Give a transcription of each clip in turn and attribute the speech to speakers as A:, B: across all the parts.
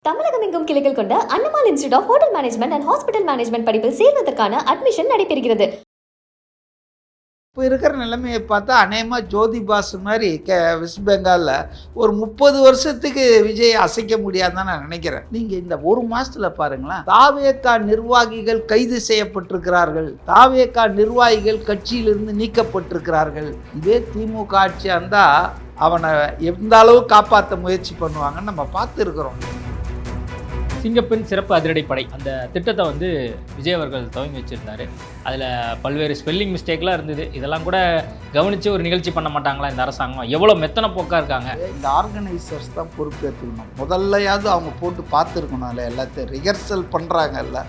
A: தமிழகம் எங்கும் கிளைகள் கொண்ட Annamalai institute of hotel management and hospital management படிப்பில் சேர்வதற்கான அட்மிஷன் நடைபெறுகிறது.
B: இப்போ இருக்கிற நிலைமையை பார்த்தா அநேகமாக ஜோதி பாசு மாதிரி வெஸ்ட் பெங்காலில் ஒரு 30 வருஷத்துக்கு விஜய் அசைக்க முடியாதுன்னு நான் நினைக்கிறேன். நீங்கள் இந்த ஒரு மாதத்தில் பாருங்களேன், தாவேகா நிர்வாகிகள் கைது செய்யப்பட்டிருக்கிறார்கள், தாவேகா நிர்வாகிகள் கட்சியிலிருந்து நீக்கப்பட்டிருக்கிறார்கள். இதே திமுக ஆட்சியாக இருந்தால் அவனை எந்த அளவு காப்பாற்ற முயற்சி பண்ணுவாங்கன்னு நம்ம பார்த்துருக்குறோம்.
C: சிங்கப்பெண் சிறப்பு அதிரடிப்படை அந்த திட்டத்தை வந்து விஜய் அவர்கள் துவங்கி வச்சுருந்தாரு. அதில் பல்வேறு ஸ்பெல்லிங் மிஸ்டேக்லாம் இருந்தது. இதெல்லாம் கூட கவனித்து ஒரு நிகழ்ச்சி பண்ண மாட்டாங்களா இந்த அரசாங்கம்? எவ்வளோ மெத்தனை போக்காக இருக்காங்க.
B: இந்த ஆர்கனைசர்ஸ் தான் பொறுப்பேற்றுக்கணும். முதல்லையாவது அவங்க போட்டு பார்த்துருக்கணும்ல, எல்லாத்தையும் ரிஹர்சல் பண்ணுறாங்கல்ல,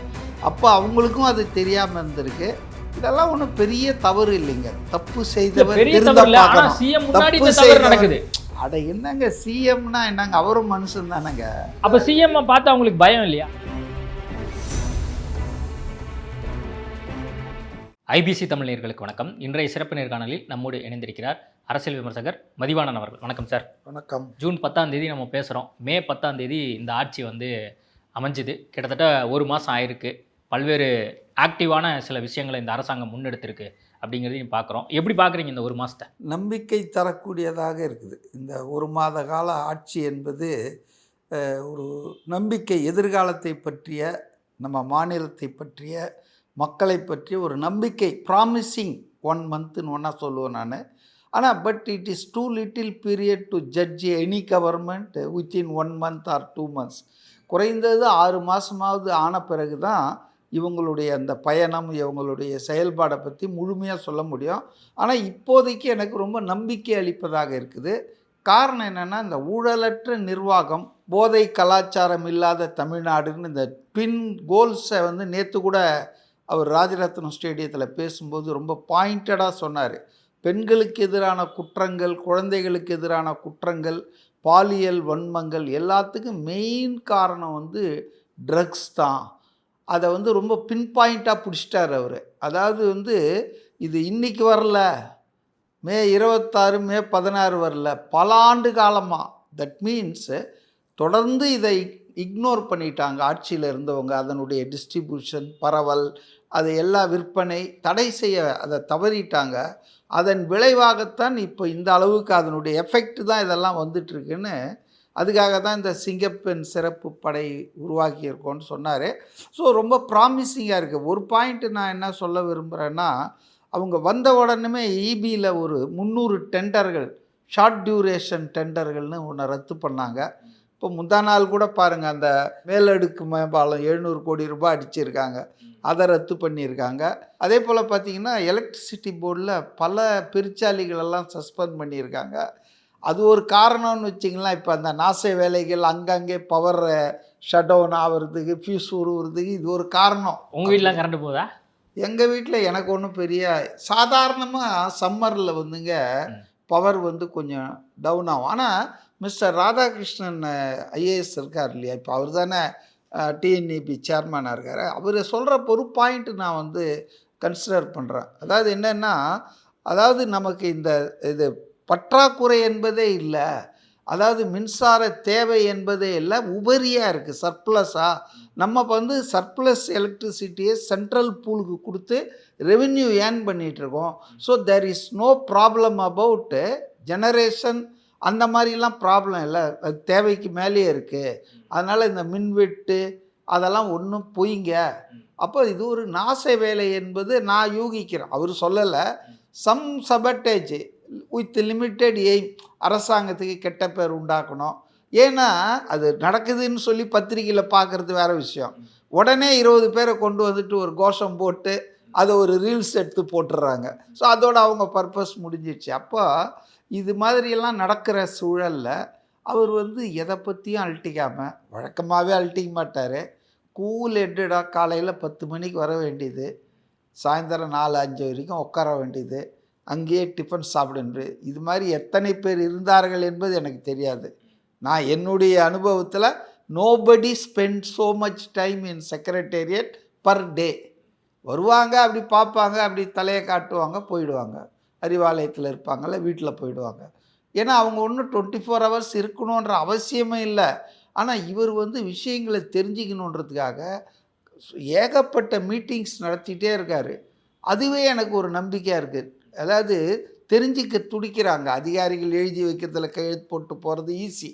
B: அப்போ அவங்களுக்கும் அது தெரியாமல் இருந்திருக்கு. இதெல்லாம் ஒன்றும் பெரிய தவறு இல்லைங்க. தப்பு செய்தவர்
C: நடக்குது.
B: அட என்னங்க சிஎம்னா என்னங்க, அவரும் மனுஷன் தானேங்க.
C: அப்போ சிஎம் பார்த்து அவங்களுக்கு பயம் இல்லையா? ஐபிசி தமிழ் நேயர்களுக்கு வணக்கம். இன்றைய சிறப்பு நேர்காணலில் நம்மோடு இணைந்திருக்கிறார் அரசியல் விமர்சகர் மதிவாணன் அவர்கள். வணக்கம் சார்.
B: வணக்கம்.
C: ஜூன் 10ஆம் தேதி நம்ம பேசுகிறோம். மே 10ஆம் தேதி இந்த ஆட்சி வந்து அமைஞ்சுது. கிட்டத்தட்ட ஒரு மாதம் ஆயிருக்கு. பல்வேறு ஆக்டிவான சில விஷயங்களை இந்த அரசாங்கம் முன்னெடுத்திருக்கு அப்படிங்கிறதையும் பார்க்குறோம். எப்படி பார்க்குறீங்க இந்த ஒரு மாதத்தை?
B: நம்பிக்கை தரக்கூடியதாக இருக்குது. இந்த ஒரு மாத கால ஆட்சி என்பது ஒரு நம்பிக்கை, எதிர்காலத்தை பற்றிய, நம்ம மாநிலத்தை பற்றிய, மக்களை பற்றிய ஒரு நம்பிக்கை, ப்ராமிசிங் 1 மந்த்துன்னு ஒன்றா சொல்லுவேன் நான். ஆனால் but it is too little period to judge any government within 1 month or 2 months. குறைந்தது 6 மாதமாவது ஆன பிறகு தான் இவங்களுடைய அந்த பயணம், இவங்களுடைய செயல்பாடை பற்றி முழுமையாக சொல்ல முடியும். ஆனால் இப்போதைக்கு எனக்கு ரொம்ப நம்பிக்கை அளிப்பதாக இருக்குது. காரணம் என்னென்னா, இந்த ஊழலற்ற நிர்வாகம், போதை கலாச்சாரம் இல்லாத தமிழ்நாடுன்னு இந்த ட்வின் கோல்ஸை வந்து நேற்று கூட அவர் ராஜரத்னம் ஸ்டேடியத்தில் பேசும்போது ரொம்ப பாயிண்டடாக சொன்னார். பெண்களுக்கு எதிரான குற்றங்கள், குழந்தைகளுக்கு எதிரான குற்றங்கள், பாலியல் வன்மங்கள் எல்லாத்துக்கும் மெயின் காரணம் வந்து ட்ரக்ஸ் தான். அதை வந்து ரொம்ப பின் பாயிண்ட்டாக பிடிச்சிட்டார் அவர். அதாவது வந்து இது இன்றைக்கி வரல, மே 26, மே 16 வரல, பல ஆண்டு காலமாக. தட் மீன்ஸ் தொடர்ந்து இதை இக்னோர் பண்ணிட்டாங்க ஆட்சியில் இருந்தவங்க. அதனுடைய டிஸ்ட்ரிபியூஷன், பரவல், அது எல்லா விற்பனை தடை செய்ய அதை தவறிட்டாங்க. அதன் விளைவாகத்தான் இப்போ இந்த அளவுக்கு அதனுடைய எஃபெக்ட் தான் இதெல்லாம் வந்துட்டுருக்குன்னு, அதுக்காக தான் இந்த சிங்கப்பெண் சிறப்பு படை உருவாக்கியிருக்கோன்னு சொன்னார். ஸோ ரொம்ப ப்ராமிசிங்காக இருக்குது. ஒரு பாயிண்ட்டு நான் என்ன சொல்ல விரும்புகிறேன்னா, அவங்க வந்த உடனே ஈபியில் ஒரு 300 டெண்டர்கள், ஷார்ட் டியூரேஷன் டெண்டர்கள்னு ஒன்று ரத்து பண்ணாங்க. இப்போ முந்தா நாள் கூட பாருங்கள், அந்த மேலடுக்கு மேம்பாலம் 700 கோடி ரூபாய் அடிச்சிருக்காங்க, அதை ரத்து பண்ணியிருக்காங்க. அதே போல் பார்த்திங்கன்னா எலக்ட்ரிசிட்டி போர்டில் பல பெருச்சாலிகளெல்லாம் சஸ்பெண்ட் பண்ணியிருக்காங்க. அது ஒரு காரணம்னு வச்சிங்களேன். இப்போ அந்த நாச வேலைகள், அங்கங்கே பவர் ஷட் டவுன் ஆகிறதுக்கு, ஃபியூஸ் உருவுறதுக்கு இது ஒரு காரணம்.
C: உங்கள் வீட்டில் கரண்ட் போதா?
B: எங்கள் வீட்டில் எனக்கு ஒன்றும் பெரிய, சாதாரணமாக சம்மரில் வந்துங்க பவர் வந்து கொஞ்சம் டவுன் ஆகும். ஆனால் மிஸ்டர் ராதாகிருஷ்ணன் ஐஏஎஸ் இருக்கார் இல்லையா, இப்போ அவர் தானே டிஎன்இபி சேர்மனாக இருக்கார். அவர் சொல்கிற ஒரு பாயிண்ட்டு நான் வந்து கன்சிடர் பண்ணுறேன். அதாவது என்னென்னா, அதாவது நமக்கு இந்த இது பற்றாக்குறை என்பதே இல்லை, அதாவது மின்சார தேவை என்பதே இல்லை, உபரியாக இருக்குது, சர்ப்ளஸாக. நம்ம வந்து சர்ப்ளஸ் எலக்ட்ரிசிட்டியை சென்ட்ரல் பூலுக்கு கொடுத்து ரெவென்யூ ஏர்ன் பண்ணிகிட்ருக்கோம். So there is no problem about generation, அந்த மாதிரிலாம் ப்ராப்ளம் இல்லை, அது தேவைக்கு மேலேயே இருக்குது. அதனால் இந்த மின்வெட்டு அதெல்லாம் ஒன்றும் பொய்ங்க. அப்போ இது ஒரு நாச வேலை என்பது நான் யூகிக்கிறேன். அவர் சொல்லலை. Some sabotage with limited aim, அரசாங்கத்துக்கு கெட்ட பேர் உண்டாக்கணும். ஏன்னா அது நடக்குதுன்னு சொல்லி பத்திரிக்கையில் பார்க்குறது வேறு விஷயம். உடனே 20 பேரை கொண்டு வந்துட்டு ஒரு கோஷம் போட்டு அதை ஒரு ரீல்ஸ் எடுத்து போட்டுடுறாங்க. ஸோ அதோட அவங்க பர்பஸ் முடிஞ்சிடுச்சு. அப்போ இது மாதிரியெல்லாம் நடக்கிற சூழலில் அவர் வந்து எதை பற்றியும் அழட்டிக்காமல், வழக்கமாகவே அழட்டிக்க மாட்டார், கூல் ஹெட்டடாக காலையில் 10 மணிக்கு வர வேண்டியது, சாயந்தரம் 4-5 வரைக்கும் உட்கார வேண்டியது, அங்கேயே டிஃபன் சாப்பிடுன்று. இது மாதிரி எத்தனை பேர் இருந்தார்கள் என்பது எனக்கு தெரியாது. நான் என்னுடைய அனுபவத்தில் nobody spend so much time in secretariat per day. வருவாங்க, அப்படி பார்ப்பாங்க, அப்படி தலையை காட்டுவாங்க, போயிடுவாங்க. அறிவாலயத்தில் இருப்பாங்கள்ல, வீட்டில் போயிடுவாங்க. ஏன்னா அவங்க ஒன்றும் 24 hours இருக்கணுன்ற அவசியமே இல்லை. ஆனால் இவர் வந்து விஷயங்களை தெரிஞ்சுக்கணுன்றதுக்காக ஏகப்பட்ட மீட்டிங்ஸ் நடத்திட்டே இருக்கார். அதுவே எனக்கு ஒரு நம்பிக்கையாக இருக்குது. அதாவது தெரிஞ்சிக்க துடிக்கிறாங்க. அதிகாரிகள் எழுதி வைக்கிறதுல கையெழுத்து போட்டு போகிறது ஈஸி,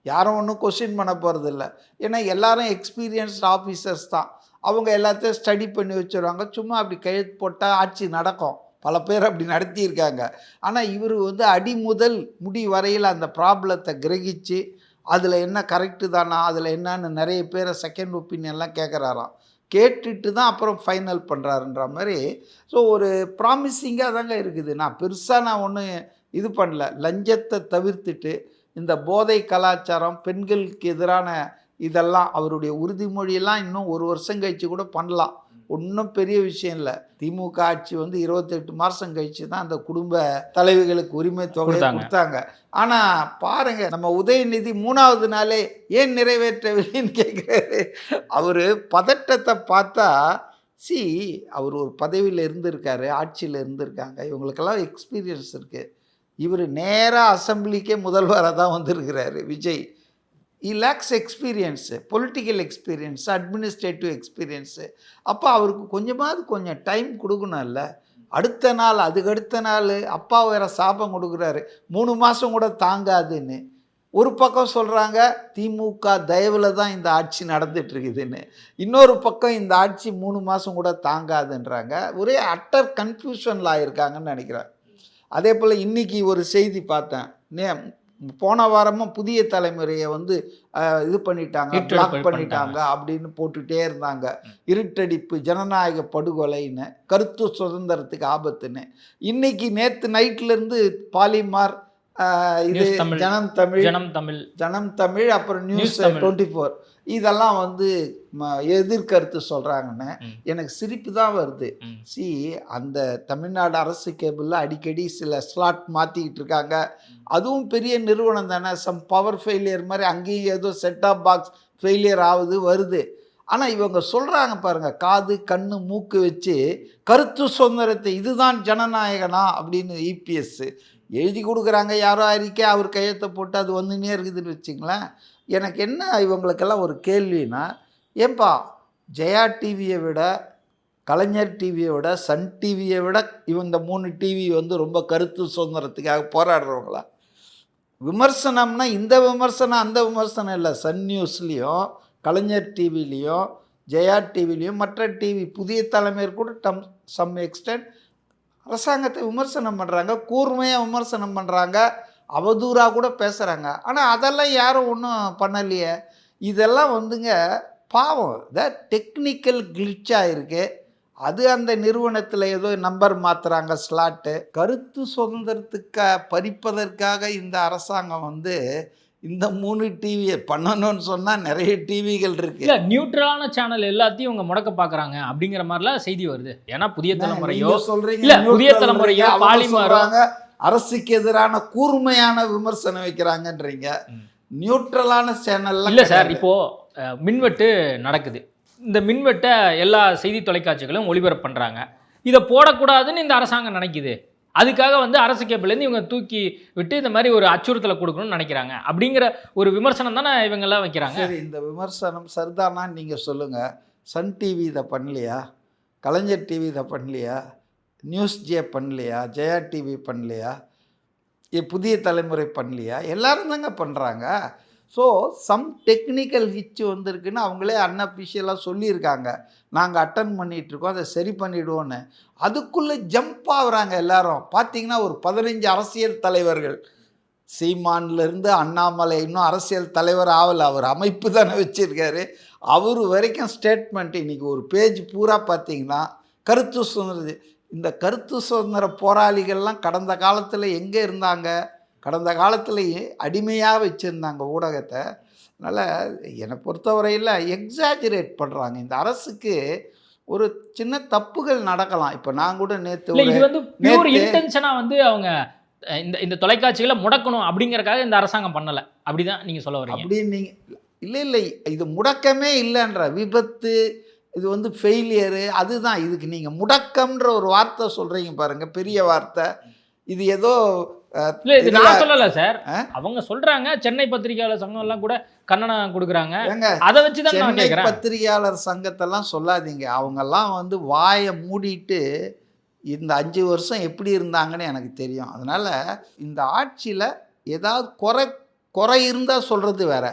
B: யாரும் ஒன்றும் கொஸ்டின் பண்ண போகிறதில்ல. ஏன்னா எல்லாரும் எக்ஸ்பீரியன்ஸ்ட் ஆஃபீஸர்ஸ் தான். அவங்க எல்லாத்தையும் ஸ்டடி பண்ணி வச்சுருவாங்க. சும்மா அப்படி கையெழுத்து போட்டால் ஆட்சி நடக்கும். பல பேர் அப்படி நடத்தியிருக்காங்க. ஆனால் இவர் வந்து அடி முதல் முடி வரையில் அந்த ப்ராப்ளத்தை கிரகிச்சு அதில் என்ன கரெக்டு தானா, அதில் என்னன்னு நிறைய பேரை செகண்ட் ஒப்பீனியன்லாம் கேட்குறாராம். கேட்டுட்டு தான் அப்புறம் ஃபைனல் பண்ணுறாருன்ற மாதிரி. ஸோ ஒரு ப்ராமிசிங்காக தாங்க இருக்குது. நான் பெருசாக ஒன்றும் இது பண்ணல. லஞ்சத்தை தவிர்த்துட்டு இந்த போதை கலாச்சாரம், பெண்களுக்கு எதிரான இதெல்லாம் அவருடைய உறுதிமொழியெல்லாம் இன்னும் 1 வருஷம் கழித்து கூட பண்ணலாம். ஒன்றும் பெரிய விஷயம் இல்லை. திமுக ஆட்சி வந்து 28 மாதம் கழித்து தான் அந்த குடும்ப தலைவிகளுக்கு உரிமை தொகை கொடுத்தாங்க. ஆனால் பாருங்கள், நம்ம உதயநிதி 3வது நாளே ஏன் நிறைவேற்றவில்லைன்னு கேட்குறாரு. அவர் பதட்டத்தை பார்த்தா அவர் ஒரு பதவியில் இருந்திருக்காரு, ஆட்சியில் இருந்திருக்காங்க, இவங்களுக்கெல்லாம் எக்ஸ்பீரியன்ஸ் இருக்குது. இவர் நேராக அசம்பிளிக்கே முதல்வராக தான் வந்திருக்கிறாரு Vijay. he lacks experience, political experience, administrative experience. அப்போ அவருக்கு கொஞ்சம் டைம் கொடுக்கணும்ல. அடுத்த நாள் அதுக்கடுத்த நாள் அப்பா வேறு சாபம் கொடுக்குறாரு, 3 மாதம் கூட தாங்காதுன்னு. ஒரு பக்கம் சொல்கிறாங்க திமுக தயவில் தான் இந்த ஆட்சி நடந்துகிட்ருக்குதுன்னு, இன்னொரு பக்கம் இந்த ஆட்சி 3 மாதம் கூட தாங்காதுன்றாங்க. ஒரே அட்டர் கன்ஃபியூஷனில் ஆகியிருக்காங்கன்னு நினைக்கிறேன். அதே போல் இன்றைக்கி ஒரு செய்தி பார்த்தேன். போன வாரமும் புதிய தலைமுறையை வந்து இது பண்ணிட்டாங்க, பிளாக் பண்ணிட்டாங்க அப்படின்னு போட்டுகிட்டே இருந்தாங்க. இருட்டடிப்பு, ஜனநாயக படுகொலைன்னு, கருத்து சுதந்திரத்துக்கு ஆபத்துன்னு. இன்றைக்கி நேற்று நைட்லேருந்து பாலிமார், இது ஜனம் தமிழ், அப்புறம் நியூஸ் 24 இதெல்லாம் வந்து எதிர்கருத்து சொல்கிறாங்கன்னு எனக்கு சிரிப்பு தான் வருது. அந்த தமிழ்நாடு அரசு கேபிளில் அடிக்கடி சில ஸ்லாட் மாற்றிக்கிட்டு இருக்காங்க. அதுவும் பெரிய நிறுவனம் தானே. சம் பவர் ஃபெயிலியர் மாதிரி அங்கேயும் ஏதோ செட் ஆஃப் பாக்ஸ் ஃபெயிலியர் வருது. ஆனால் இவங்க சொல்கிறாங்க பாருங்கள், காது கண்ணு மூக்கு வச்சு கருத்து சுதந்திரத்தை இதுதான் ஜனநாயகனா அப்படின்னு இபிஎஸ் எழுதி கொடுக்குறாங்க. யாரோ அறிக்கை அவர் கையெழுத்தை போட்டு அது வந்துன்னே இருக்குதுன்னு வச்சுங்களேன். எனக்கு என்ன இவங்களுக்கெல்லாம் ஒரு கேள்வினா, ஏன்பா ஜெயா டிவியை விட, கலைஞர் டிவியை விட, சன் டிவியை விட இந்த 3 டிவி வந்து ரொம்ப கருத்து சுதந்திரத்துக்காக போராடுறவங்களா? விமர்சனம்னா இந்த விமர்சனம் அந்த விமர்சனம் இல்லை. சன் நியூஸ்லேயும், கலைஞர் டிவிலையும், ஜெயா டிவிலையும், மற்ற டிவி புதிய தலைமையர் கூட சம் எக்ஸ்டென்ட் அரசாங்கத்தை விமர்சனம் பண்ணுறாங்க, கூர்மையாக விமர்சனம் பண்ணுறாங்க, அவதூறாக கூட பேசுகிறாங்க. ஆனால் அதெல்லாம் யாரும் ஒன்றும் பண்ணலையே. இதெல்லாம் வந்துங்க பாவம். டெக்னிக்கல் கிளிச்சாக இருக்குது. அது அந்த நிறுவனத்தில் ஏதோ நம்பர் மாற்றுறாங்க, ஸ்லாட்டு. கருத்து சுதந்திரத்துக்கு பறிப்பதற்காக இந்த அரசாங்கம் வந்து இந்த 3 டிவியை பண்ணணும்னு சொன்னால் நிறைய டிவிகள் இருக்குது.
C: இல்லை, நியூட்ரலான சேனல் எல்லாத்தையும் இவங்க முடக்க பார்க்குறாங்க அப்படிங்கிற மாதிரிலாம் செய்தி வருது. ஏன்னா புதிய தலைமுறையோ
B: சொல்கிறீங்க,
C: இல்லை புதிய தலைமுறையோ பாலிமாறாங்க,
B: அரசுக்கு எதிரான கூர்மையான விமர்சனம் வைக்கிறாங்கன்றீங்க. நியூட்ரலான சேனல்
C: இல்லை சார். இப்போது மின்வெட்டு நடக்குது. இந்த மின்வெட்டை எல்லா செய்தி தொலைக்காட்சிகளும் ஒளிபரப்பு பண்ணுறாங்க. இதை போடக்கூடாதுன்னு இந்த அரசாங்கம் நினைக்குது. அதுக்காக வந்து அரசு கேபிள்லேருந்து இவங்க தூக்கி விட்டு இந்த மாதிரி ஒரு அச்சுறுத்தலை கொடுக்கணும்னு நினைக்கிறாங்க அப்படிங்கிற ஒரு விமர்சனம் தானே இவங்கெல்லாம் வைக்கிறாங்க.
B: சரி, இந்த விமர்சனம் சரிதானான்னு நீங்கள் சொல்லுங்கள். சன் டிவி இதை பண்ணலையா? கலைஞர் டிவி இதை பண்ணலையா? நியூஸ் ஜே பண்ணலையா? ஜெயா டிவி பண்ணலையா? புதிய தலைமுறை பண்ணலையா? எல்லோரும் தாங்க பண்ணுறாங்க. ஸோ சம் டெக்னிக்கல் ஹிச்சு வந்திருக்குன்னு அவங்களே அன்அஃபிஷியலாக சொல்லியிருக்காங்க. நாங்கள் அட்டன் பண்ணிகிட்ருக்கோம், அதை சரி பண்ணிவிடுவோன்னு. அதுக்குள்ளே ஜம்ப் ஆகுறாங்க எல்லாரும். பார்த்திங்கன்னா ஒரு 15 அரசியல் தலைவர்கள், சீமான்லேருந்து அண்ணாமலை இன்னும் அரசியல் தலைவர் ஆகலை, அவர் அமைப்பு தானே வச்சுருக்காரு. அவர் வரைக்கும் ஸ்டேட்மெண்ட் இன்றைக்கி ஒரு பேஜ் பூரா பார்த்திங்கன்னா கருத்து சுதந்திரம். இந்த கருத்து சுதந்திர போராளிகள்லாம் கடந்த காலத்தில் எங்கே இருந்தாங்க? கடந்த காலத்துலேயே அடிமையாக வச்சுருந்தாங்க ஊடகத்தை. அதனால் என்னை பொறுத்தவரையில் எக்ஸாஜரேட் பண்ணுறாங்க. இந்த அரசுக்கு ஒரு சின்ன தப்புகள் நடக்கலாம். இப்போ நான் கூட நேற்று
C: இது வந்து பியூர் இன்டென்ஷனாக வந்து அவங்க இந்த தொலைக்காட்சிகளை முடக்கணும் அப்படிங்கிறக்காக இந்த அரசாங்கம் பண்ணலை, அப்படிதான் நீங்கள் சொல்ல வரீங்க?
B: அப்படின்னு நீங்கள் இல்லை, இது முடக்கமே இல்லைன்ற விபத்து, இது வந்து ஃபெயிலியரு, அதுதான். இதுக்கு நீங்கள் முடக்கம்ன்ற ஒரு வார்த்தை சொல்கிறீங்க பாருங்கள், பெரிய வார்த்தை. இது ஏதோ
C: இல்ல இது நான் சொல்லல சார், அவங்க சொல்றாங்க. சென்னை பத்திரிகையாளர் சங்கம் எல்லாம் கூட கண்டனம் கொடுக்குறாங்க. அதை வச்சுதான் நான் கேட்கிறேன்.
B: பத்திரிகையாளர் சங்கத்தெல்லாம் சொல்லாதீங்க. அவங்கெல்லாம் வந்து வாயை மூடிட்டு இந்த 5 வருஷம் எப்படி இருந்தாங்கன்னு எனக்கு தெரியும். அதனால் இந்த ஆட்சியில் ஏதாவது குறை இருந்தால் சொல்கிறது வேற,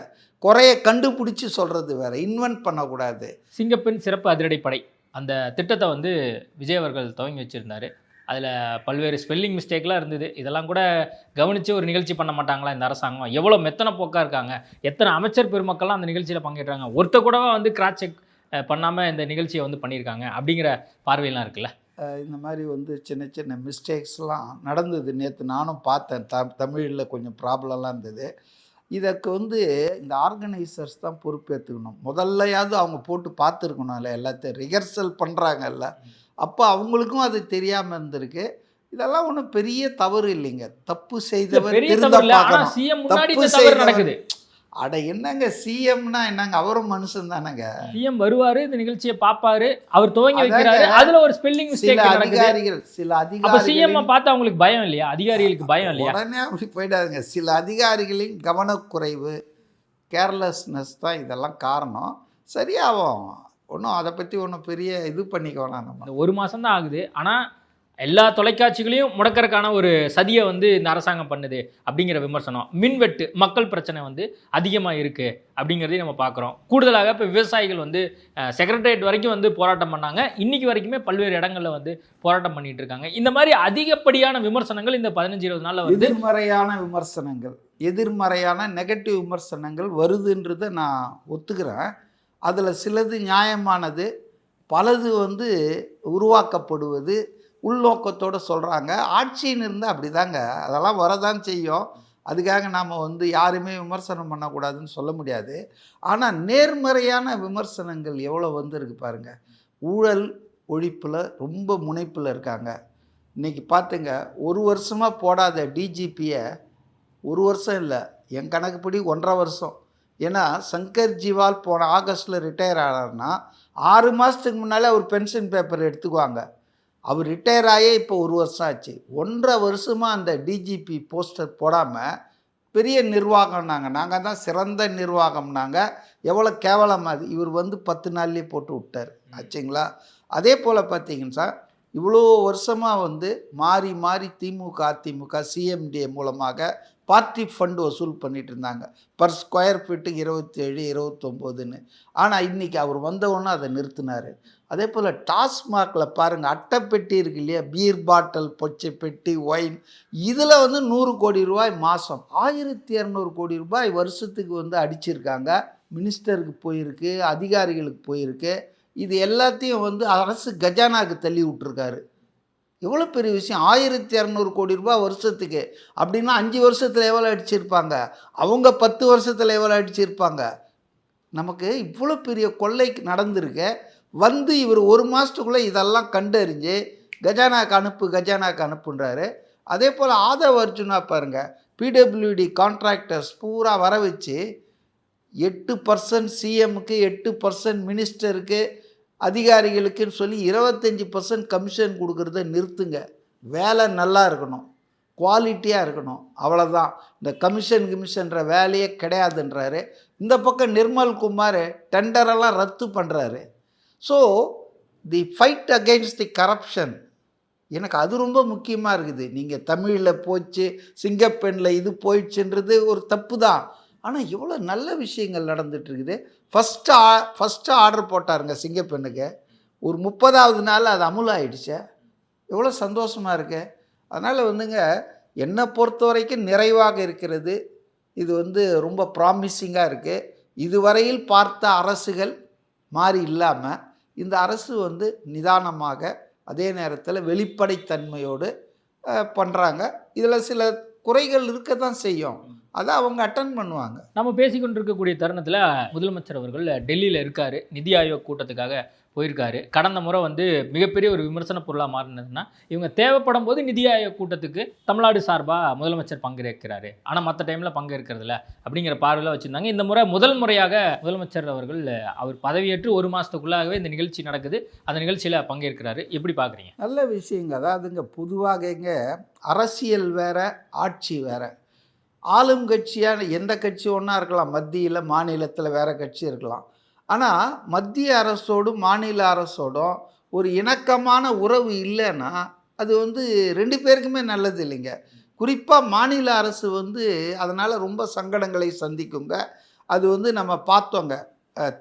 B: குறையை கண்டுபிடிச்சி சொல்கிறது வேற, இன்வென்ட் பண்ணக்கூடாது.
C: சிங்கப்பெண் சிறப்பு அதிரடிப்படை அந்த திட்டத்தை வந்து விஜய் அவர்கள் துவங்கி வச்சுருந்தாரு. அதில் பல்வேறு ஸ்பெல்லிங் மிஸ்டேக்லாம் இருந்தது. இதெல்லாம் கூட கவனித்து ஒரு நிகழ்ச்சி பண்ண மாட்டாங்களா இந்த அரசாங்கம்? எவ்வளோ மெத்தனை போக்காக இருக்காங்க, எத்தனை அமைச்சர் பெருமக்கள்லாம் அந்த நிகழ்ச்சியில் பங்கேற்றாங்க, ஒருத்த கூடவா வந்து கிராஸ் செக் பண்ணாமல் இந்த நிகழ்ச்சியை வந்து பண்ணியிருக்காங்க அப்படிங்கிற பார்வையெல்லாம் இருக்குல்ல.
B: இந்த மாதிரி வந்து சின்ன சின்ன மிஸ்டேக்ஸ்லாம் நடந்தது. நேற்று நானும் பார்த்தேன். தமிழில் கொஞ்சம் ப்ராப்ளம்லாம் இருந்தது. இதற்கு வந்து இந்த ஆர்கனைசர்ஸ் தான் பொறுப்பேற்றுக்கணும். முதல்லையாவது அவங்க போட்டு பார்த்துருக்கணும்ல, எல்லாத்தையும் ரிஹர்சல் பண்ணுறாங்கல்ல, அப்போ அவங்களுக்கும் அது தெரியாமல் இருந்திருக்கு. இதெல்லாம் ஒன்றும் பெரிய தவறு இல்லைங்க. தப்பு செய்தவர் திருந்த பார்க்கணும். தப்பு செய்தவர் அட என்னங்க சிஎம்னா என்னங்க, அவரும் மனுஷன் தானங்க.
C: சிஎம் வருவாரு, இந்த நிகழ்ச்சியை பாப்பாரு, அவர் துவங்கி வைக்கிறாரு, அதுல ஒரு ஸ்பெல்லிங் மிஸ்டேக் நடக்குது.
B: சில அதிகாரிகள்
C: சிஎம் பார்த்து அவங்களுக்கு பயம் இல்லையா? அதிகாரிகளுக்கு பயம் இல்லையா?
B: உடனே அப்படி போயிடாதுங்க. சில அதிகாரிகளின் கவனக்குறைவு, கேர்லெஸ்னஸ் தான் இதெல்லாம் காரணம். சரியாகும், ஒன்றும் அதை பற்றி ஒன்றும் பெரிய இது பண்ணிக்க வேணாம். நம்ம
C: 1 மாதம் தான் ஆகுது, ஆனால் எல்லா தொலைக்காட்சிகளையும் முடக்கிறதுக்கான ஒரு சதியை வந்து இந்த அரசாங்கம் பண்ணுது அப்படிங்கிற விமர்சனம். மின்வெட்டு, மக்கள் பிரச்சனை வந்து அதிகமாக இருக்குது அப்படிங்கிறதையும் நம்ம பார்க்குறோம். கூடுதலாக இப்போ விவசாயிகள் வந்து செக்ரட்டரியேட் வரைக்கும் வந்து போராட்டம் பண்ணாங்க. இன்றைக்கி வரைக்குமே பல்வேறு இடங்களில் வந்து போராட்டம் பண்ணிகிட்டு இருக்காங்க. இந்த மாதிரி அதிகப்படியான விமர்சனங்கள் இந்த 15-20 நாளில் வந்து
B: எதிர்மறையான நெகட்டிவ் விமர்சனங்கள் வருதுன்றதை நான் ஒத்துக்கிறேன். அதில் சிலது நியாயமானது, பலது வந்து உருவாக்கப்படுவது உள்நோக்கத்தோடு சொல்கிறாங்க. ஆட்சின்னு இருந்தால் அப்படி தாங்க, அதெல்லாம் வரதான் செய்யும். அதுக்காக நாம் வந்து யாருமே விமர்சனம் பண்ணக்கூடாதுன்னு சொல்ல முடியாது. ஆனால் நேர்மறையான விமர்சனங்கள் எவ்வளோ வந்திருக்கு பாருங்கள். ஊழல் ஒழிப்பில் ரொம்ப முனைப்பில் இருக்காங்க. இன்றைக்கி பார்த்துங்க, 1 வருஷமாக போடாத டிஜிபியை 1 வருஷம் இல்லை, என் கணக்குப்படி 1.5 வருஷம். ஏன்னா சங்கர் ஜிவால் போன ஆகஸ்ட்டில் ரிட்டையர் ஆனார்னா 6 மாதத்துக்கு முன்னாலே அவர் பென்ஷன் பேப்பர் எடுத்துக்குவாங்க. அவர் ரிட்டையர் ஆகி இப்போ 1 வருஷம் ஆச்சு. 1.5 வருஷமாக அந்த டிஜிபி போஸ்டர் போடாமல் பெரிய நிர்வாகம்னாங்க, நாங்கள் தான் சிறந்த நிர்வாகம்னாங்க. எவ்வளோ கேவலமாக இவர் வந்து 10 நாள்லேயே போட்டு விட்டார் ஆச்சுங்களா. அதே போல் பார்த்தீங்கன்னா இவ்வளோ வருஷமாக வந்து மாறி மாறி திமுக அதிமுக சிஎம்டிஏ மூலமாக பார்ட்டி ஃபண்டு வசூல் பண்ணிகிட்டு இருந்தாங்க. பர் ஸ்கொயர் ஃபீட்டுக்கு 27 29ன்னு. ஆனால் இன்றைக்கி அவர் வந்தவொன்னே அதை நிறுத்தினார். அதே போல் டாஸ்மாகில் பாருங்கள், அட்டைப்பெட்டி இருக்கு இல்லையா, பீர் பாட்டில், பொச்சை பெட்டி, ஒயின், இதில் வந்து 100 கோடி ரூபாய் மாதம், 1200 கோடி ரூபாய் வருஷத்துக்கு வந்து அடிச்சிருக்காங்க. மினிஸ்டருக்கு போயிருக்கு, அதிகாரிகளுக்கு போயிருக்கு. இது எல்லாத்தையும் வந்து அரசு கஜானாவுக்கு தள்ளி விட்டுருக்காரு. எவ்வளோ பெரிய விஷயம். 1200 கோடி ரூபாய் வருஷத்துக்கு அப்படின்னா 5 வருஷத்தில் எவ்வளோ அடிச்சிருப்பாங்க, அவங்க 10 வருஷத்தில் எவ்வளோ அடிச்சிருப்பாங்க. நமக்கு இவ்வளோ பெரிய கொள்ளை நடந்திருக்கு. வந்து இவர் 1 மாதத்துக்குள்ளே இதெல்லாம் கண்டறிஞ்சு கஜானாக்கு அனுப்புன்றாரு. அதே போல் ஆதவ் அர்ஜுனா பாருங்கள், பிடபிள்யூடி கான்ட்ராக்டர்ஸ் பூரா வர வச்சு 8% சிஎம்முக்கு, 8% மினிஸ்டருக்கு, அதிகாரிகளுக்குன்னு சொல்லி 25% கமிஷன் கொடுக்குறத நிறுத்துங்க. வேலை நல்லா இருக்கணும், குவாலிட்டியாக இருக்கணும், அவ்வளோதான். இந்த கமிஷன்ற வேலையே கிடையாதுன்றாரு. இந்த பக்கம் நிர்மல் குமார் டெண்டரெல்லாம் ரத்து பண்ணுறாரு. So the fight against the corruption, எனக்கு அது ரொம்ப முக்கியமாக இருக்குது. நீங்கள் தமிழில் போச்சு, சிங்கப்பெண்ணில் இது போயிடுச்சுன்றது ஒரு தப்பு தான். ஆனால் எவ்வளோ நல்ல விஷயங்கள் நடந்துகிட்ருக்குது. ஃபஸ்ட்டு ஆர்டர் போட்டாருங்க சிங்கப்பெண்ணுக்கு, ஒரு 30வது நாள் அது அமுலாயிடுச்சு. எவ்வளோ சந்தோஷமாக இருக்குது. அதனால் வந்துங்க, என்னை பொறுத்த வரைக்கும் நிறைவாக இருக்கிறது. இது வந்து ரொம்ப ப்ராமிசிங்காக இருக்குது. இதுவரையில் பார்த்த அரசுகள் மாறி இல்லாமல் இந்த அரசு வந்து நிதானமாக, அதே நேரத்தில் வெளிப்படைத்தன்மையோடு பண்ணுறாங்க. இதில் சில குறைகள் இருக்க தான் செய்யும். அதை அவங்க அட்டன் பண்ணுவாங்க.
C: நம்ம பேசிக்கொண்டிருக்கக்கூடிய தருணத்தில் முதலமைச்சர் அவர்கள் டெல்லியில் இருக்கார், நிதி ஆயோக் கூட்டத்துக்காக போயிருக்காரு. கடந்த முறை வந்து மிகப்பெரிய ஒரு விமர்சன பொருளாக மாறினதுன்னா, இவங்க தேவைப்படும் போது நிதி ஆயோக் கூட்டத்துக்கு தமிழ்நாடு சார்பாக முதலமைச்சர் பங்கேற்கிறாரு, ஆனால் மற்ற டைமில் பங்கேற்கிறதில்ல அப்படிங்கிற பார்வையில் வச்சுருந்தாங்க. இந்த முறை முதல் முறையாக முதலமைச்சர் அவர்கள் அவர் பதவியேற்று 1 மாதத்துக்குள்ளாகவே இந்த நிகழ்ச்சி நடக்குது, அந்த நிகழ்ச்சியில் பங்கேற்கிறாரு. எப்படி பார்க்குறீங்க?
B: நல்ல விஷயங்க. அதாவதுங்க பொதுவாக அரசியல் வேற, ஆட்சி வேற. ஆளும் கட்சியான எந்த கட்சி ஒன்றா இருக்கலாம், மத்தியில் மாநிலத்தில் வேறு கட்சி இருக்கலாம். ஆனால் மத்திய அரசோடும் மாநில அரசோடும் ஒரு இணக்கமான உறவு இல்லைன்னா அது வந்து 2 பேருக்குமே நல்லது இல்லைங்க. குறிப்பாக மாநில அரசு வந்து அதனால் ரொம்ப சங்கடங்களை சந்திக்குங்க. அது வந்து நம்ம பார்த்தோங்க,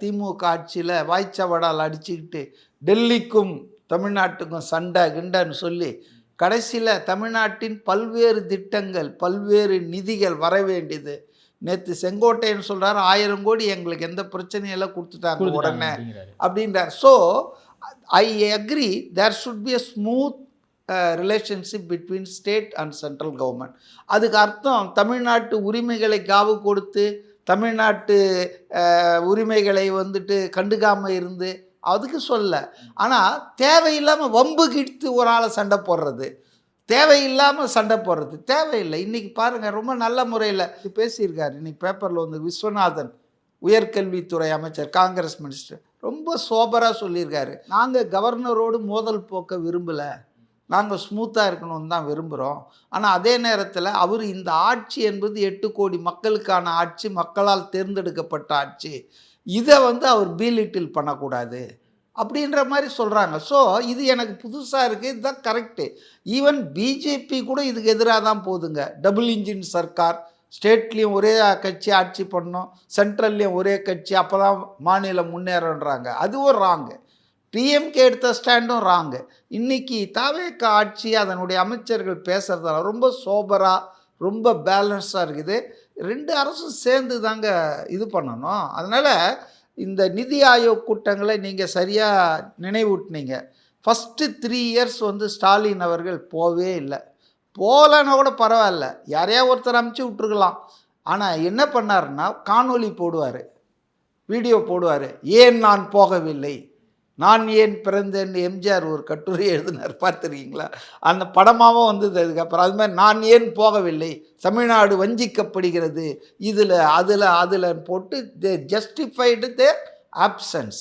B: திமுக ஆட்சியில் வாய்ச்சவடால் அடிச்சுக்கிட்டு டெல்லிக்கும் தமிழ்நாட்டுக்கும் சண்டை கிண்டன்னு சொல்லி கடைசியில் தமிழ்நாட்டின் பல்வேறு திட்டங்கள், பல்வேறு நிதிகள் வர வேண்டியது. நேற்று செங்கோட்டையன் சொல்கிறார் 1000 கோடி எங்களுக்கு எந்த பிரச்சனையெல்லாம் கொடுத்துட்டாங்க உடனே அப்படின்றார். So I agree there should be a smooth relationship between state and central government. அதுக்கு அர்த்தம் தமிழ்நாட்டு உரிமைகளை காவு கொடுத்து தமிழ்நாட்டு உரிமைகளை வந்துட்டு கண்டுக்காமல் இருந்து அதுக்கு சொல்ல. ஆனால் தேவையில்லாமல் வம்பு கிட்டு ஒரு ஆளை சண்டை போடுறது, தேவையில்லாமல் சண்டை போடுறது தேவையில்லை. இன்றைக்கி பாருங்கள், ரொம்ப நல்ல முறையில் பேசியிருக்காரு. இன்றைக்கி பேப்பரில் வந்து விஸ்வநாதன் உயர்கல்வித்துறை அமைச்சர், காங்கிரஸ் மினிஸ்டர், ரொம்ப சோபராக சொல்லியிருக்காரு. நாங்கள் கவர்னரோடு மோதல் போக்க விரும்பலை, நாங்கள் ஸ்மூத்தாக இருக்கணும்னு தான் விரும்புகிறோம். ஆனால் அதே நேரத்தில் அவர் இந்த ஆட்சி என்பது 8 கோடி மக்களுக்கான ஆட்சி, மக்களால் தேர்ந்தெடுக்கப்பட்ட ஆட்சி, இதை வந்து அவர் பீலிட்டில் பண்ணக்கூடாது அப்படின்ற மாதிரி சொல்கிறாங்க. ஸோ இது எனக்கு புதுசாக இருக்குது, இதுதான் கரெக்டு. ஈவன் பிஜேபி கூட இதுக்கு எதிராக தான் போகுதுங்க. டபுள் இன்ஜின் சர்க்கார், ஸ்டேட்லேயும் ஒரே கட்சி ஆட்சி பண்ணணும், சென்ட்ரல்லையும் ஒரே கட்சி, அப்போ தான் மாநிலம் முன்னேறன்றாங்க. அதுவும் ராங்கு. டிஎம்கே எடுத்த ஸ்டாண்டும் ராங்கு. இன்றைக்கி தாவேக ஆட்சி அதனுடைய அமைச்சர்கள் பேசுகிறதால ரொம்ப சோபராக, ரொம்ப பேலன்ஸாக இருக்குது. 2 அரசும் சேர்ந்து தாங்க இது பண்ணணும். அதனால் இந்த நிதி ஆயோக் கூட்டங்களை நீங்கள் சரியாக நினைவூட்டினீங்க. ஃபஸ்ட்டு 3 இயர்ஸ் வந்து ஸ்டாலின் அவர்கள் போவே இல்லை. போகலன்னா கூட பரவாயில்ல, யாரையா ஒருத்தர் அமுச்சு விட்ருக்கலாம். ஆனால் என்ன பண்ணாருன்னா காணொளி போடுவார், வீடியோ போடுவார். ஏன் நான் போகவில்லை, நான் ஏன் பிறந்தேன்னு எம்ஜிஆர் ஒரு கட்டுரை எழுதினார், பார்த்துருக்கீங்களா? அந்த படமாகவும் வந்தது அதுக்கப்புறம். அது மாதிரி நான் ஏன் போகவில்லை, தமிழ்நாடு வஞ்சிக்கப்படுகிறது, அதில் போட்டு தே ஜஸ்டிஃபைடு தேர் ஆப்சன்ஸ்.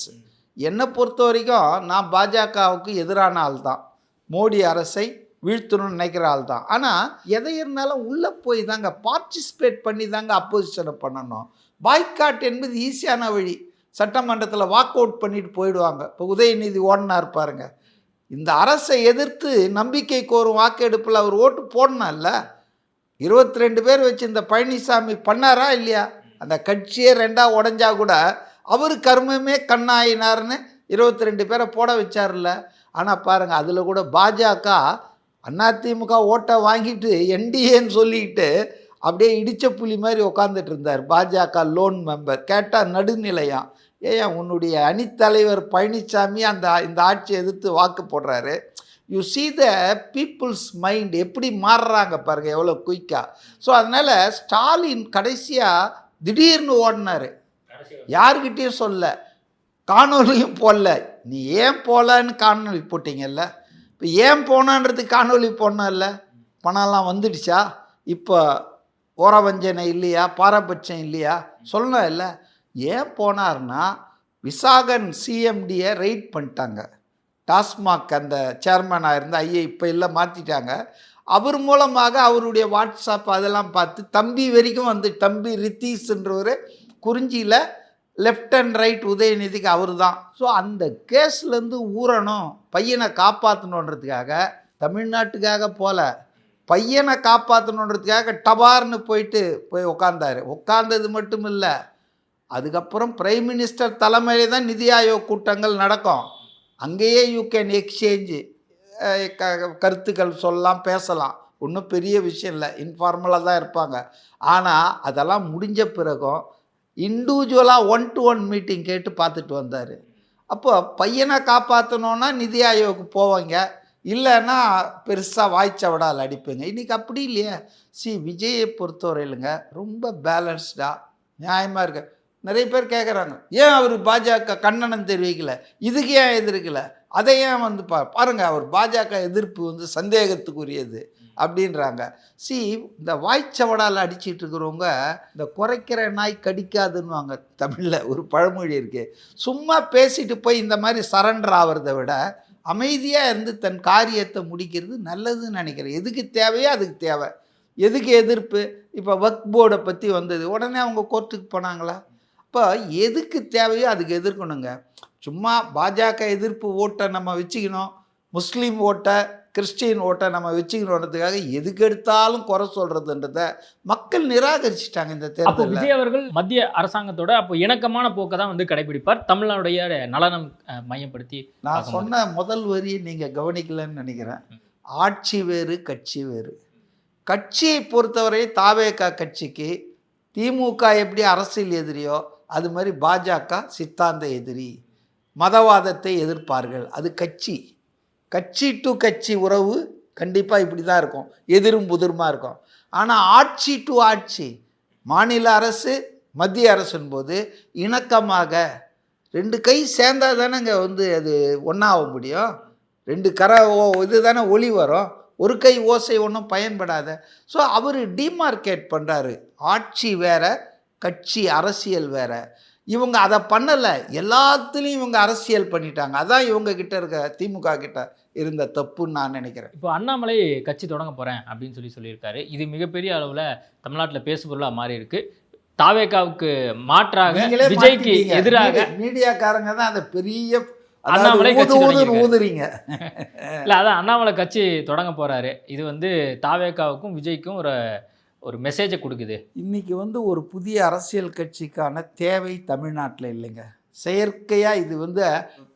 B: என்னை பொறுத்த வரைக்கும் நான் பாஜகவுக்கு எதிரான ஆள் தான், மோடி அரசை வீழ்த்தணும்னு நினைக்கிற ஆள் தான். ஆனால் எதை இருந்தாலும் உள்ளே போய் தாங்க பார்ட்டிசிபேட் பண்ணி தாங்க அப்போசிஷனை பண்ணணும். பாய்காட் என்பது ஈஸியான வழி. சட்டமன்றத்தில் வாக் அவுட் பண்ணிட்டு போயிடுவாங்க. இப்போ உதயநிதி ஓடனா இருப்பாருங்க. இந்த அரசை எதிர்த்து நம்பிக்கை கோரும் வாக்கெடுப்பில் அவர் ஓட்டு போடணும் இல்லை. 22 பேர் வச்சு இந்த பழனிசாமி பண்ணாரா இல்லையா? அந்த கட்சியே 2ஆக உடஞ்சா கூட அவர் கர்மமே கண்ணாயினார்னு 22 பேரை போட வச்சார்ல. ஆனால் பாருங்கள், அதில் கூட பாஜக அதிமுக ஓட்டை வாங்கிட்டு என்டிஏன்னு சொல்லிக்கிட்டு அப்படியே இடித்த புலி மாதிரி உட்காந்துட்டு இருந்தார். பாஜக லோன் மெம்பர் கேட்டால் நடுநிலையாம். ஏன் உன்னுடைய அணித்தலைவர் பழனிசாமி இந்த ஆட்சியை எதிர்த்து வாக்கு போடுறாரு. You see the peoples mind எப்படி மாறுறாங்க பாருங்கள், எவ்வளோ குயிக்காக. ஸோ அதனால் ஸ்டாலின் கடைசியாக திடீர்னு ஓடினார், யார்கிட்டையும் சொல்ல, காணொலியும் போடல. நீ ஏன் போகலன்னு காணொலி போட்டிங்கல்ல, இப்போ ஏன் போனான்றதுக்கு காணொலி போடணும்ல. பணம்லாம் வந்துடுச்சா, இப்போ ஓரவஞ்சனை இல்லையா, பாரபட்சம் இல்லையா, சொல்லணும் இல்லை. ஏன் போனார்னா விசாகன் சிஎம்டியை ரைட் பண்ணிட்டாங்க. டாஸ்மாக் அந்த சேர்மனாக இருந்த இப்போ இல்லை மாற்றிட்டாங்க. அவர் மூலமாக அவருடைய வாட்ஸ்அப் அதெல்லாம் பார்த்து தம்பி வரைக்கும் வந்து, தம்பி ரித்தீஷ்ன்றவர் குறிஞ்சியில் லெஃப்ட் அண்ட் ரைட் உதயநிதிக்கு அவர் தான். ஸோ அந்த கேஸ்லேருந்து ஊறணும், பையனை காப்பாற்றணுன்றதுக்காக, தமிழ்நாட்டுக்காக போல, பையனை காப்பாற்றணுன்றதுக்காக டபார்னு போய் உட்காந்தார். உட்கார்ந்தது மட்டும் இல்லை, அதுக்கப்புறம் பிரைம் மினிஸ்டர் தலைமையிலே தான் நிதி ஆயோக் கூட்டங்கள் நடக்கும். அங்கேயே யூ கேன் எக்ஸ்சேஞ்சு கருத்துக்கள் சொல்லலாம், பேசலாம். ஒன்றும் பெரிய விஷயம் இல்லை, இன்ஃபார்மலாக தான் இருப்பாங்க. ஆனால் அதெல்லாம் முடிஞ்ச பிறகும் இண்டிவிஜுவலாக 1-to-1 மீட்டிங் கேட்டு பார்த்துட்டு வந்தார். அப்போ பையனை காப்பாற்றணுன்னா நிதி ஆயோக்கு போவாங்க, இல்லைன்னா பெருசாக வாய்ச்சவடால் அடிப்பீங்க. இன்றைக்கி அப்படி இல்லையே. விஜயை பொறுத்தவரையிலுங்க ரொம்ப பேலன்ஸ்டாக நியாயமாக இருக்கு. நிறைய பேர் கேட்குறாங்க, ஏன் அவர் பாஜக கண்டனம் தெரிவிக்கல, இதுக்கு ஏன் எதிர்க்கல, அதை ஏன் வந்து பாருங்கள், அவர் பாஜக எதிர்ப்பு வந்து சந்தேகத்துக்குரியது அப்படின்றாங்க. இந்த வாய்ச்சவடால் அடிச்சிட்டு இருக்கிறவங்க இந்த குறைக்கிற நாய் கடிக்காதுன்னுவாங்க. தமிழில் ஒரு பழமொழி இருக்குது. சும்மா பேசிட்டு போய் இந்த மாதிரி சரண்டர் ஆகிறத விட அமைதியாக இருந்து தன் காரியத்தை முடிக்கிறது நல்லதுன்னு நினைக்கிறேன். எதுக்கு தேவையோ அதுக்கு தேவை. எதுக்கு எதிர்ப்பு? இப்போ வக்ஃப் போர்டை பற்றி வந்தது, உடனே அவங்க கோர்ட்டுக்கு போனாங்களா? இப்போ எதுக்கு தேவையோ அதுக்கு எதிர்க்கணுங்க. சும்மா பாஜக எதிர்ப்பு ஓட்டை நம்ம வச்சுக்கணும், முஸ்லீம் ஓட்டை, கிறிஸ்டின் ஓட்டை நம்ம வச்சுக்கணுன்றதுக்காக எதுக்கு எடுத்தாலும் குறை சொல்கிறதுன்றத மக்கள் நிராகரிச்சிட்டாங்க இந்த தேர்தலில்.
C: விஜய் அவர்கள் மத்திய அரசாங்கத்தோட அப்போ இணக்கமான போக்கை தான் வந்து கடைபிடிப்பார், தமிழ்நாடுடைய நலனம் மையப்படுத்தி.
B: நான் சொன்ன முதல் வரியை நீங்கள் கவனிக்கலன்னு நினைக்கிறேன். ஆட்சி வேறு கட்சி வேறு. கட்சியை பொறுத்தவரை தாவேகா கட்சிக்கு திமுக எப்படி அரசியல் எதிரியோ அது மாதிரி பாஜக சித்தாந்த எதிரி, மதவாதத்தை எதிர்ப்பார்கள். அது கட்சி. கட்சி டு கட்சி உறவு கண்டிப்பாக இப்படி தான் இருக்கும், எதிரும் புதிருமா இருக்கும். ஆனால் ஆட்சி டு ஆட்சி, மாநில அரசு மத்திய அரசுன் போது இணக்கமாக ரெண்டு கை சேர்ந்தால் தானேங்க வந்து அது ஒன்றாக முடியும். ரெண்டு கரை இது தானே ஒளி வரும், ஒரு கை ஓசை ஒன்றும் பயன்படாத. ஸோ அவர் டிமார்க்கேட் பண்ணுறாரு. ஆட்சி வேற, கட்சி அரசியல் வேற. இவங்க அதை பண்ணலை, எல்லாத்துலேயும் இவங்க அரசியல் பண்ணிட்டாங்க. அதான் இவங்க கிட்ட இருக்க திமுக கிட்ட இருந்த தப்புன்னு நான் நினைக்கிறேன்.
C: இப்போ அண்ணாமலை கட்சி தொடங்க போகிறேன் அப்படின்னு சொல்லியிருக்காரு. இது மிகப்பெரிய அளவில் தமிழ்நாட்டில் பேசுபொருளாக மாறி இருக்கு. தாவேகாவுக்கு மாற்றாக விஜய்க்கு எதிராக
B: மீடியாக்காரங்க தான் அந்த பெரிய
C: அண்ணாமலை கட்சி
B: ஊதுறீங்க.
C: இல்லை, அதான் அண்ணாமலை கட்சி தொடங்க போகிறாரு. இது வந்து தாவேகாவுக்கும் விஜய்க்கும் ஒரு மெசேஜை கொடுக்குது.
B: இன்றைக்கி வந்து ஒரு புதிய அரசியல் கட்சிக்கான தேவை தமிழ்நாட்டில் இல்லைங்க. செயற்கையாக இது வந்து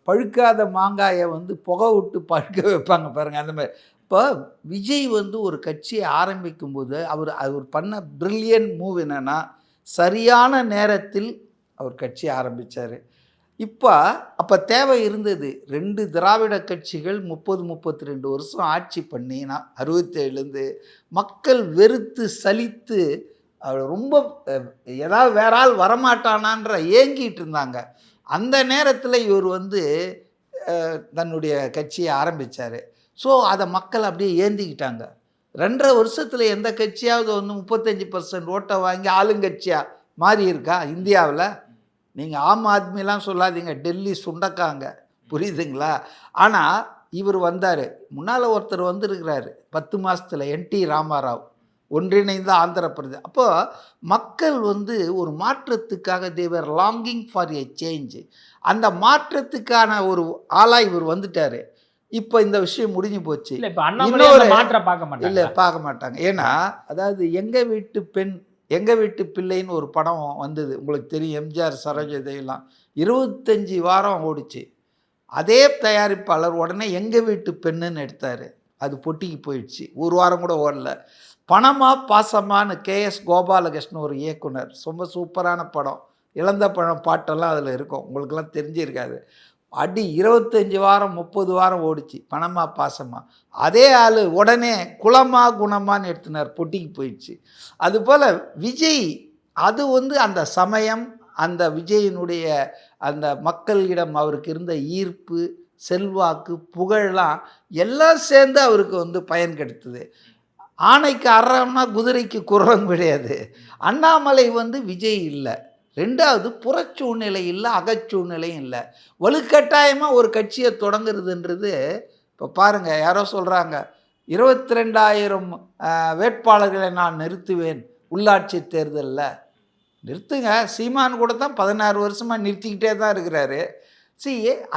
B: பழுக்காத மாங்காயை வந்து புகை விட்டு பழுக்க வைப்பாங்க பாருங்கள், அந்த மாதிரி. இப்போ விஜய் வந்து ஒரு கட்சியை ஆரம்பிக்கும்போது அவர் பண்ண பிரில்லியன்ட் மூவ் என்னென்னா, சரியான நேரத்தில் அவர் கட்சி ஆரம்பித்தார். அப்போ தேவை இருந்தது. 2 திராவிட கட்சிகள் 32 வருஷம் ஆட்சி பண்ணி 67லேருந்து மக்கள் வெறுத்து சலித்து ரொம்ப ஏதாவது வேற ஆள் வரமாட்டானான்ற ஏங்கிட்டு இருந்தாங்க. அந்த நேரத்தில் இவர் வந்து தன்னுடைய கட்சியை ஆரம்பித்தார். ஸோ அதை மக்கள் அப்படியே ஏந்திக்கிட்டாங்க. 2.5 வருஷத்தில் எந்த கட்சியாவது வந்து 35% ஓட்டை வாங்கி ஆளுங்கட்சியாக மாறி இருக்கா இந்தியாவில்? நீங்கள் ஆம் ஆத்மிலாம் சொல்லாதீங்க, டெல்லி சுண்டக்காங்க, புரியுதுங்களா? ஆனால் இவர் வந்தார். முன்னால் ஒருத்தர் வந்திருக்கிறாரு 10 மாதத்தில், என்டி ராமாராவ், ஒன்றிணைந்த ஆந்திர பிரதேசம். அப்போது மக்கள் வந்து ஒரு மாற்றத்துக்காக தேவர் லாங்கிங் ஃபார் எ சேஞ்ச். அந்த மாற்றத்துக்கான ஒரு ஆளாக இவர் வந்துட்டார். இப்போ இந்த விஷயம் முடிஞ்சு போச்சு.
C: இன்னொரு மாற்றம் பார்க்க மாட்டாங்க.
B: இல்லை, பார்க்க மாட்டாங்க. ஏன்னா அதாவது எங்கள் வீட்டு பெண் எங்கள் வீட்டு பிள்ளைன்னு ஒரு படம் வந்தது, உங்களுக்கு தெரியும், எம்ஜிஆர் சரோஜதேவிலாம் 25 வாரம் ஓடிச்சு. அதே தயாரிப்பாளர் உடனே எங்கள் வீட்டு பெண்ணுன்னு எடுத்தார். அது பொட்டிக்கு போயிடுச்சு, 1 வாரம் கூட ஓடல. பணமா பாசமானு கேஎஸ் கோபாலகிருஷ்ணன் ஒரு இயக்குனர், ரொம்ப சூப்பரான படம். இழந்த பழம் பாட்டெல்லாம் அதில் இருக்கும், உங்களுக்கெல்லாம் தெரிஞ்சிருக்காது. 25 வாரம் 30 வாரம் ஓடிச்சு பணமா பாசமா. அதே ஆள் உடனே குலமா குணமான்னு எடுத்துனார், பொட்டிக்கு போயிடுச்சு. அதுபோல் விஜய், அது வந்து அந்த சமயம், அந்த விஜயினுடைய அந்த மக்களிடம் அவருக்கு இருந்த ஈர்ப்பு, செல்வாக்கு, புகழெலாம் எல்லாம் சேர்ந்து அவருக்கு வந்து பயன் கிடைத்தது. ஆணைக்கு அறம்னா குதிரைக்கு குரலும் கிடையாது. அண்ணாமலை வந்து விஜய் இல்லை. 2வது புறச்சூழ்நிலை இல்லை, அகச்சூழ்நிலையும் இல்லை. வலுக்கட்டாயமாக ஒரு கட்சியை தொடங்குறதுன்றது, இப்போ பாருங்கள், யாரோ சொல்கிறாங்க 22,000 வேட்பாளர்களை நான் நிறுத்துவேன் உள்ளாட்சி தேர்தலில். நிறுத்துங்க, சீமான் கூட தான் 16 வருஷமாக நிறுத்திக்கிட்டே தான் இருக்கிறாரு.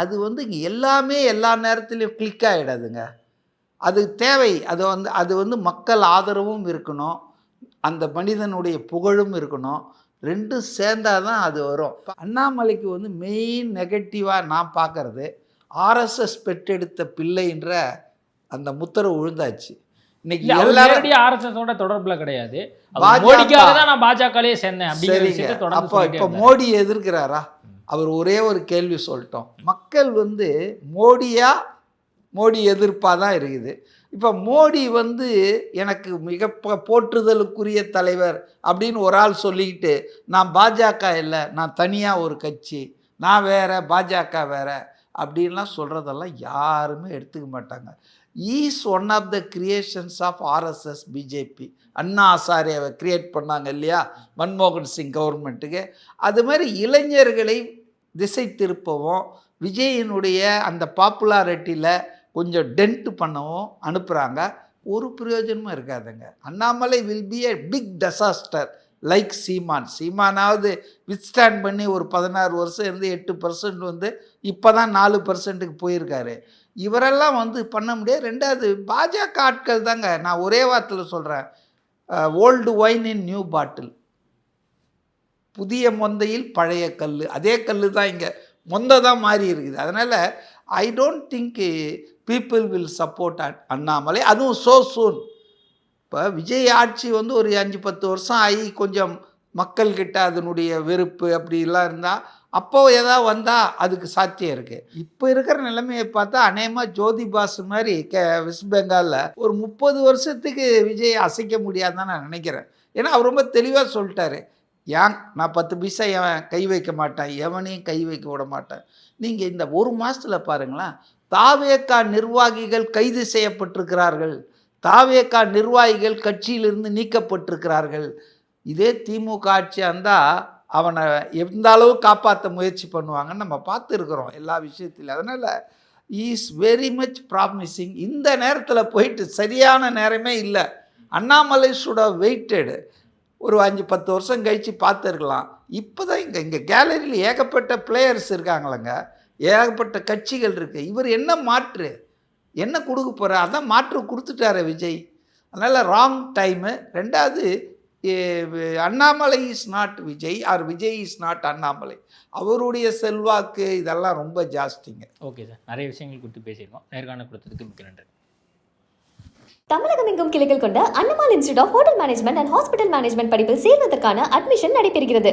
B: அது வந்து இங்கே எல்லாமே எல்லா நேரத்துலையும் கிளிக் ஆகிடாதுங்க. அது தேவை. அது வந்து மக்கள் ஆதரவும் இருக்கணும், அந்த மனிதனுடைய புகழும் இருக்கணும். 2 சேர்ந்தால் தான் அது வரும். அண்ணாமலைக்கு வந்து மெயின் நெகட்டிவாக நான் பார்க்குறது, ஆர்எஸ்எஸ் பெற்றெடுத்த பிள்ளைன்ற அந்த முத்திரை விழுந்தாச்சு. இன்னைக்கு எல்லாரும்
C: ஆர்எஸ்எஸோட தொடர்புல கிடையாது. மோடிக்காக தான் நான் பாஜகலயே சேர்ந்தேன் அப்படிங்கிற தொடர்ந்து.
B: அப்போ இப்போ மோடி எதிர்க்கிறாரா? அவர் ஒரே ஒரு கேள்வி சொல்லிட்டோம், மக்கள் வந்து மோடியா மோடி எதிர்ப்பாக தான் இருக்குது. இப்போ மோடி வந்து எனக்கு மிக போற்றுதலுக்குரிய தலைவர் அப்படின்னு ஒரு ஆள் சொல்லிக்கிட்டு, நான் பாஜக இல்லை, நான் தனியாக ஒரு கட்சி, நான் வேற பாஜக வேற அப்படின்லாம் சொல்கிறதெல்லாம் யாருமே எடுத்துக்க மாட்டாங்க. Is one of the creations of RSS BJP. Anna ஹசாரேவை கிரியேட் பண்ணாங்க இல்லையா மன்மோகன் சிங் கவர்மெண்ட்டுக்கு. அது மாதிரி இளைஞர்களை திசை திருப்பவும் விஜயினுடைய அந்த பாப்புலாரிட்டியில் கொஞ்சம் டென்ட் பண்ணவும் அனுப்புகிறாங்க. ஒரு பிரயோஜனமும் இருக்காதுங்க. Annamalai will be a big disaster like சீமானாவது வித்ஸ்டாண்ட் பண்ணி ஒரு 16 வருஷம் இருந்து 8% வந்து இப்போ தான் 4%க்கு போயிருக்காரு. இவரெல்லாம் வந்து பண்ண முடியாது. ரெண்டாவது பாஜக ஆட்கள் தாங்க. நான் ஒரே வார்த்தையில் சொல்கிறேன், ஓல்டு ஒயின் இன் நியூ பாட்டில். புதிய மொந்தையில் பழைய கல். அதே கல் தான் இங்கே மொந்தை தான் மாறி இருக்குது. அதனால் I don't think people will support Annamalai, அதுவும் ஸோ சூன். இப்போ விஜய் ஆட்சி வந்து ஒரு 5-10 வருஷம் ஆகி கொஞ்சம் மக்கள்கிட்ட அதனுடைய வெறுப்பு அப்படிலாம் இருந்தால் அப்போ ஏதாவது வந்தால் அதுக்கு சாத்தியம் இருக்குது. இப்போ இருக்கிற நிலைமையை பார்த்தா அநேகமாக ஜோதி பாசு மாதிரி வெஸ்ட் பெங்காலில் ஒரு 30 வருஷத்துக்கு விஜய் அசைக்க முடியாதுன்னு நான் நினைக்கிறேன். ஏன்னா அவர் ரொம்ப தெளிவாக சொல்லிட்டாரு, ஏன் நான் 10 பைசா கை வைக்க மாட்டேன், எவனையும் கை வைக்க விட மாட்டேன். நீங்கள் இந்த ஒரு மாதத்தில் பாருங்களேன், தாவேகா நிர்வாகிகள் கைது செய்யப்பட்டிருக்கிறார்கள், தாவேகா நிர்வாகிகள் கட்சியிலிருந்து நீக்கப்பட்டிருக்கிறார்கள். இதே திமுக ஆட்சியாக இருந்தால் அவனை எந்த அளவு காப்பாற்ற முயற்சி பண்ணுவாங்கன்னு நம்ம பார்த்துருக்குறோம் எல்லா விஷயத்திலும். அதனால் இஸ் வெரி மச் ப்ராமிசிங். இந்த நேரத்தில் போயிட்டு சரியான நேரமே இல்லை. அண்ணாமலை சுட வெயிட்டடு ஒரு 5-10 வருஷம் கழித்து பார்த்துருக்கலாம். இப்போ தான் இங்கே கேலரியில் ஏகப்பட்ட பிளேயர்ஸ் இருக்காங்களங்க, ஏகப்பட்ட கட்சிகள் இருக்குது. இவர் என்ன மாற்று என்ன கொடுக்க போகிறார்? அதான் மாற்று கொடுத்துட்டாரு விஜய். அதனால் ராங் டைமு. ரெண்டாவது Annamalai is not Vijay or Vijay is not Annamalai. அவருடைய செல்வாக்கு இதெல்லாம் ரொம்ப ஜாஸ்திங்க.
C: ஓகே சார், நிறைய விஷயங்கள் கொடுத்து பேசியிருக்கோம். நேர்காணல் கொடுத்ததுக்கு மிக்க நன்றி.
A: தமிழகம் எங்கும் கிளைகள் கொண்ட Annamalai institute of hotel management and hospital management படிப்பில் சேர்வதற்கான அட்மிஷன் நடைபெறுகிறது.